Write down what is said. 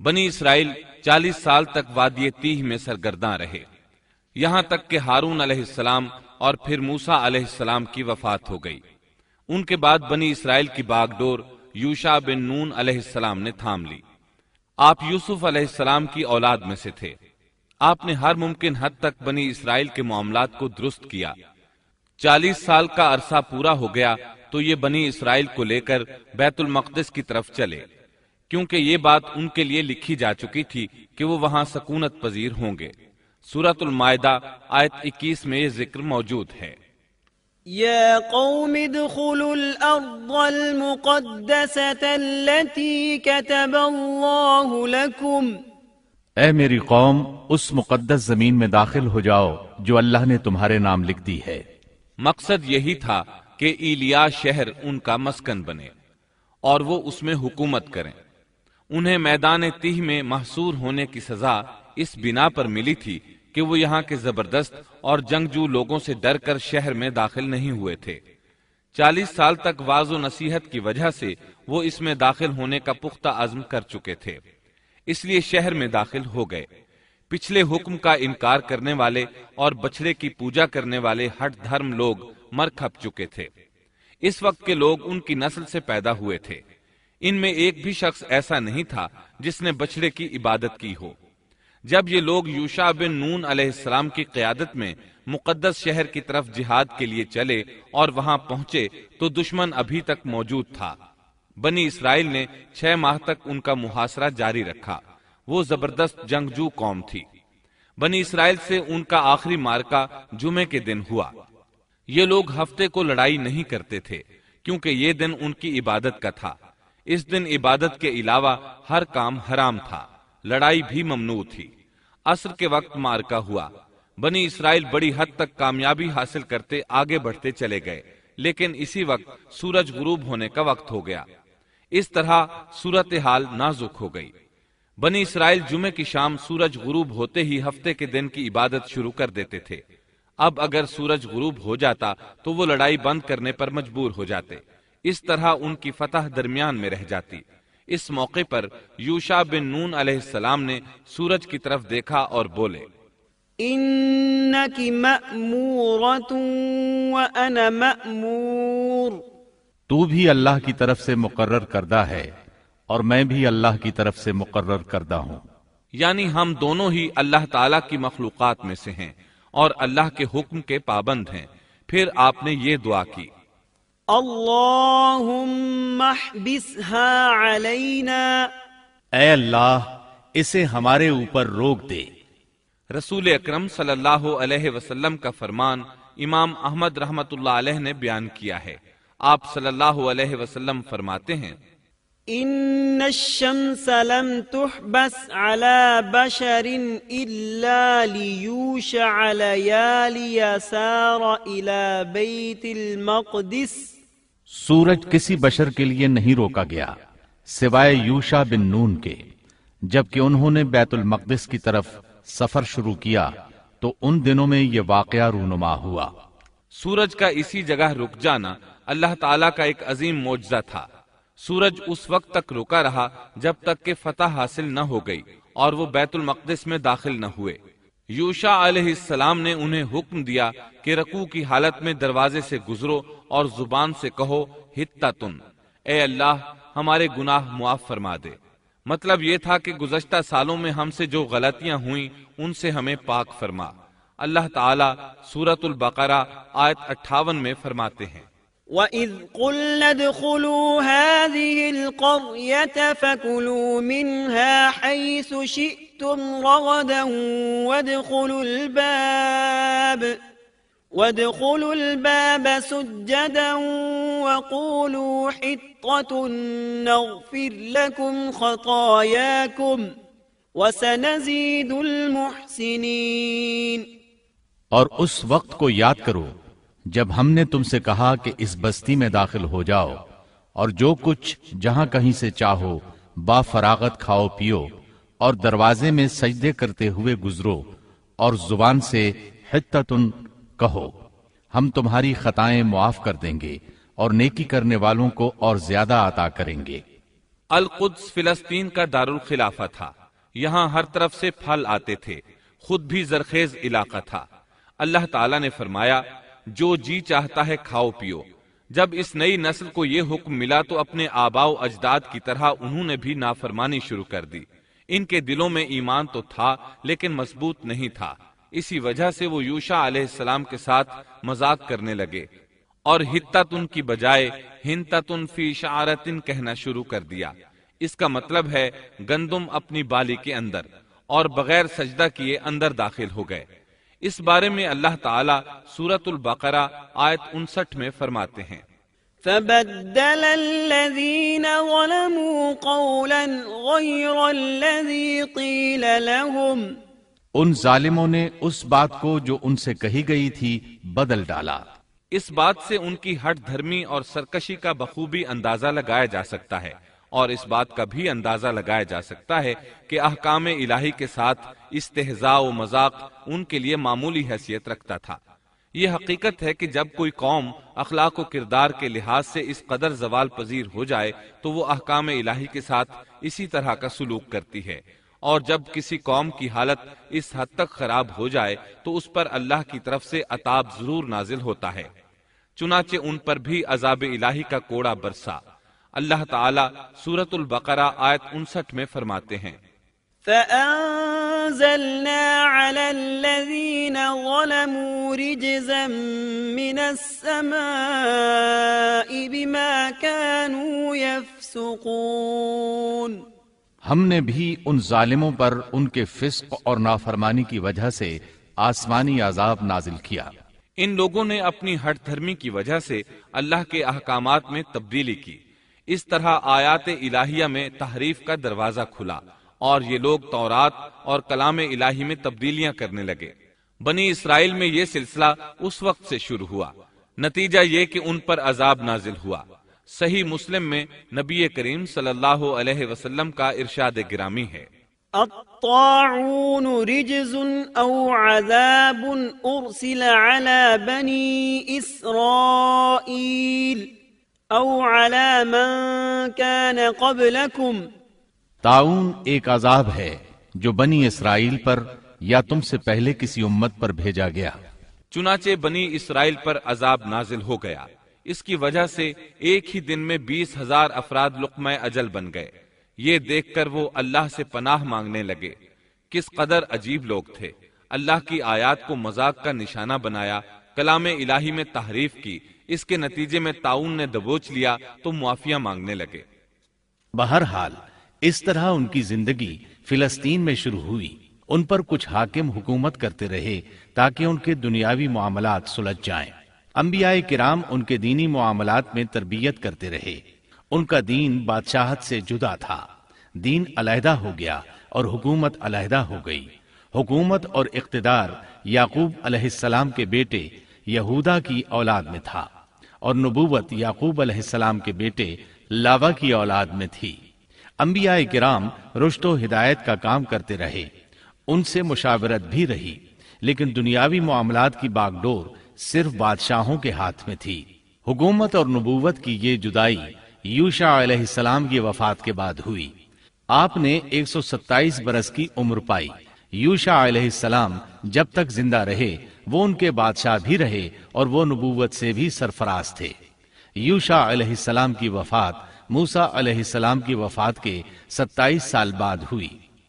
بنی اسرائیل 40 سال تک وادی تیہ میں سرگرداں رہے، یہاں تک کہ ہارون علیہ السلام اور پھر موسیٰ علیہ السلام کی وفات ہو گئی۔ ان کے بعد بنی اسرائیل کی باغ ڈور یوشع بن نون علیہ السلام نے تھام لی۔ آپ یوسف علیہ السلام کی اولاد میں سے تھے۔ آپ نے ہر ممکن حد تک بنی اسرائیل کے معاملات کو درست کیا۔ 40 سال کا عرصہ پورا ہو گیا تو یہ بنی اسرائیل کو لے کر بیت المقدس کی طرف چلے، کیونکہ یہ بات ان کے لیے لکھی جا چکی تھی کہ وہ وہاں سکونت پذیر ہوں گے۔ سورۃ المائدہ آیت 21 میں یہ ذکر موجود ہے۔ يا قوم ادخلوا الأرض المقدسة التي كتب الله لكم، اے میری قوم اس مقدس زمین میں داخل ہو جاؤ جو اللہ نے تمہارے نام لکھ دی ہے۔ مقصد یہی تھا کہ ایلیا شہر ان کا مسکن بنے اور وہ اس میں حکومت کریں۔ انہیں میدان تیہ میں محصور ہونے کی سزا اس بنا پر ملی تھی کہ وہ یہاں کے زبردست اور جنگجو لوگوں سے ڈر کر شہر میں داخل نہیں ہوئے تھے۔ 40 سال تک واعظ و نصیحت کی وجہ سے وہ اس میں داخل ہونے کا پختہ عزم کر چکے تھے، اس لیے شہر میں داخل ہو گئے۔ پچھلے حکم کا انکار کرنے والے اور بچڑے کی پوجا کرنے والے ہٹ دھرم لوگ مر کھپ چکے تھے۔ اس وقت کے لوگ ان کی نسل سے پیدا ہوئے تھے۔ ان میں ایک بھی شخص ایسا نہیں تھا جس نے بچڑے کی عبادت کی ہو۔ جب یہ لوگ یوشع بن نون علیہ السلام کی قیادت میں مقدس شہر کی طرف جہاد کے لیے چلے اور وہاں پہنچے تو دشمن ابھی تک موجود تھا۔ بنی اسرائیل نے 6 ماہ تک ان کا محاصرہ جاری رکھا۔ وہ زبردست جنگجو قوم تھی۔ بنی اسرائیل سے ان کا آخری معرکہ جمعے کے دن ہوا۔ یہ لوگ ہفتے کو لڑائی نہیں کرتے تھے کیونکہ یہ دن ان کی عبادت کا تھا۔ اس دن عبادت کے علاوہ ہر کام حرام تھا، لڑائی بھی ممنوع تھی۔ عصر کے وقت معرکہ ہوا۔ بنی اسرائیل بڑی حد تک کامیابی حاصل کرتے آگے بڑھتے چلے گئے، لیکن اسی وقت سورج غروب ہونے کا وقت ہو گیا۔ اس طرح صورتحال نازک ہو گئی۔ بنی اسرائیل جمعے کی شام سورج غروب ہوتے ہی ہفتے کے دن کی عبادت شروع کر دیتے تھے۔ اب اگر سورج غروب ہو جاتا تو وہ لڑائی بند کرنے پر مجبور ہو جاتے۔ اس طرح ان کی فتح درمیان میں رہ جاتی۔ اس موقع پر یوشع بن نون علیہ السلام نے سورج کی طرف دیکھا اور بولے، إنك مأمورة وأنا مأمور، تو بھی اللہ کی طرف سے مقرر کردہ ہے اور میں بھی اللہ کی طرف سے مقرر کردہ ہوں۔ یعنی ہم دونوں ہی اللہ تعالیٰ کی مخلوقات میں سے ہیں اور اللہ کے حکم کے پابند ہیں۔ پھر آپ نے یہ دعا کی، اللہم احبسها علینا، اے اللہ اسے ہمارے اوپر روک دے۔ رسول اکرم صلی اللہ علیہ وسلم کا فرمان امام احمد رحمت اللہ علیہ نے بیان کیا ہے۔ آپ صلی اللہ علیہ وسلم فرماتے ہیں، ان الشمس لم تحبس على بشر الا ليوشع ليالي سار الى بیت المقدس، سورج کسی بشر کے لیے نہیں روکا گیا سوائے یوشع بن نون کے۔ جبکہ انہوں نے بیت المقدس کی طرف سفر شروع کیا تو ان دنوں میں یہ واقعہ رونما ہوا۔ سورج کا اسی جگہ رک جانا اللہ تعالیٰ کا ایک عظیم معجزہ تھا۔ سورج اس وقت تک رکا رہا جب تک کہ فتح حاصل نہ ہو گئی اور وہ بیت المقدس میں داخل نہ ہوئے۔ یوشع علیہ السلام نے انہیں حکم دیا کہ رکوع کی حالت میں دروازے سے گزرو اور زبان سے کہو حتتن، اے اللہ ہمارے گناہ معاف فرما دے۔ مطلب یہ تھا کہ گزشتہ سالوں میں ہم سے جو غلطیاں ہوئیں ان سے ہمیں پاک فرما۔ اللہ تعالیٰ سورۃ البقرہ آیت 58 میں فرماتے ہیں، وَإِذْ قُلْنَا ادْخُلُوا هَٰذِهِ الْقَرْيَةَ فَكُلُوا مِنْهَا حَيْثُ شِئْتُمْ رَغَدًا وَادْخُلُوا الْبَابَ سُجَّدًا وَقُولُوا حِطَّةٌ نَغْفِرْ لَكُمْ خَطَايَاكُمْ وَسَنَزِيدُ الْمُحْسِنِينَ۔ اور اس وقت کو یاد کرو جب ہم نے تم سے کہا کہ اس بستی میں داخل ہو جاؤ اور جو کچھ جہاں کہیں سے چاہو با فراغت کھاؤ پیو اور دروازے میں سجدے کرتے ہوئے گزرو اور زبان سے حتتن کہو، ہم تمہاری خطائیں معاف کر دیں گے اور نیکی کرنے والوں کو اور زیادہ عطا کریں گے۔ القدس فلسطین کا دارالخلافہ تھا، یہاں ہر طرف سے پھل آتے تھے، خود بھی زرخیز علاقہ تھا۔ اللہ تعالیٰ نے فرمایا جو جی چاہتا ہے کھاؤ پیو۔ جب اس نئی نسل کو یہ حکم ملا تو اپنے آباء و اجداد کی طرح انہوں نے بھی نافرمانی شروع کر دی۔ ان کے دلوں میں ایمان تو تھا لیکن مضبوط نہیں تھا، اسی وجہ سے وہ یوشع علیہ السلام کے ساتھ مذاق کرنے لگے اور ہتتن کی بجائے ہنتتن فی شعرتن کہنا شروع کر دیا۔ اس کا مطلب ہے گندم اپنی بالی کے اندر، اور بغیر سجدہ کیے اندر داخل ہو گئے۔ اس بارے میں اللہ تعالیٰ سورۃ البقرہ آیت 59 میں فرماتے ہیں فبدل الذين ظلموا قولا غير الذي قيل لهم، ان ظالموں نے اس بات کو جو ان سے کہی گئی تھی بدل ڈالا۔ اس بات سے ان کی ہٹ دھرمی اور سرکشی کا بخوبی اندازہ لگایا جا سکتا ہے، اور اس بات کا بھی اندازہ لگایا جا سکتا ہے کہ احکام الہی کے ساتھ استہزاء و مذاق ان کے لیے معمولی حیثیت رکھتا تھا۔ یہ حقیقت ہے کہ جب کوئی قوم اخلاق و کردار کے لحاظ سے اس قدر زوال پذیر ہو جائے تو وہ احکام الہی کے ساتھ اسی طرح کا سلوک کرتی ہے، اور جب کسی قوم کی حالت اس حد تک خراب ہو جائے تو اس پر اللہ کی طرف سے عذاب ضرور نازل ہوتا ہے۔ چنانچہ ان پر بھی عذاب الہی کا کوڑا برسا۔ اللہ تعالیٰ سورۃ البقرہ آیت 59 میں فرماتے ہیں فَأَنزَلْنَا عَلَى الَّذِينَ ظَلَمُوا رِجْزًا مِّنَ السَّمَاءِ بِمَا كَانُوا يَفْسُقُونَ، ہم نے بھی ان ظالموں پر ان کے فسق اور نافرمانی کی وجہ سے آسمانی عذاب نازل کیا۔ ان لوگوں نے اپنی ہٹ دھرمی کی وجہ سے اللہ کے احکامات میں تبدیلی کی، اس طرح آیات الہیہ میں تحریف کا دروازہ کھلا، اور یہ لوگ تورات اور کلام الہی میں تبدیلیاں کرنے لگے۔ بنی اسرائیل میں یہ سلسلہ اس وقت سے شروع ہوا، نتیجہ یہ کہ ان پر عذاب نازل ہوا۔ صحیح مسلم میں نبی کریم صلی اللہ علیہ وسلم کا ارشاد گرامی ہے الطاعون رجز او عذاب ارسل على بني اسرائیل او على من كان قبلكم، طاعون ایک عذاب ہے جو بنی اسرائیل پر یا تم سے پہلے کسی امت پر بھیجا گیا۔ چنانچہ بنی اسرائیل پر عذاب نازل ہو گیا، اس کی وجہ سے ایک ہی دن میں 20,000 افراد لقمہ اجل بن گئے۔ یہ دیکھ کر وہ اللہ سے پناہ مانگنے لگے۔ کس قدر عجیب لوگ تھے، اللہ کی آیات کو مذاق کا نشانہ بنایا، کلام الہی میں تحریف کی، اس کے نتیجے میں طاعون نے دبوچ لیا تو معافیہ مانگنے لگے۔ بہرحال اس طرح ان کی زندگی فلسطین میں شروع ہوئی۔ ان پر کچھ حاکم حکومت کرتے رہے تاکہ ان کے دنیاوی معاملات سلجھ جائیں۔ انبیاء کرام ان کے دینی معاملات میں تربیت کرتے رہے۔ ان کا دین بادشاہت سے جدا تھا، دین علیحدہ ہو گیا اور حکومت علیحدہ ہو گئی۔ حکومت اور اقتدار یعقوب علیہ السلام کے بیٹے یہودا کی اولاد میں تھا، اور نبوت یعقوب علیہ السلام کے بیٹے لاوا کی اولاد میں تھی۔ انبیاء کرام رشد و ہدایت کا کام کرتے رہے، ان سے مشاورت بھی رہی، لیکن دنیاوی معاملات کی باغ ڈور صرف بادشاہوں کے ہاتھ میں تھی۔ حکومت اور نبوت کی یہ جدائی یوشع علیہ السلام کی وفات کے بعد ہوئی۔ آپ نے 127 برس کی عمر پائی۔ یوشع علیہ السلام جب تک زندہ رہے وہ ان کے بادشاہ بھی رہے اور وہ نبوت سے بھی سرفراز تھے۔ یوشع علیہ السلام کی وفات موسیٰ علیہ السلام کی وفات کے 27 سال بعد ہوئی۔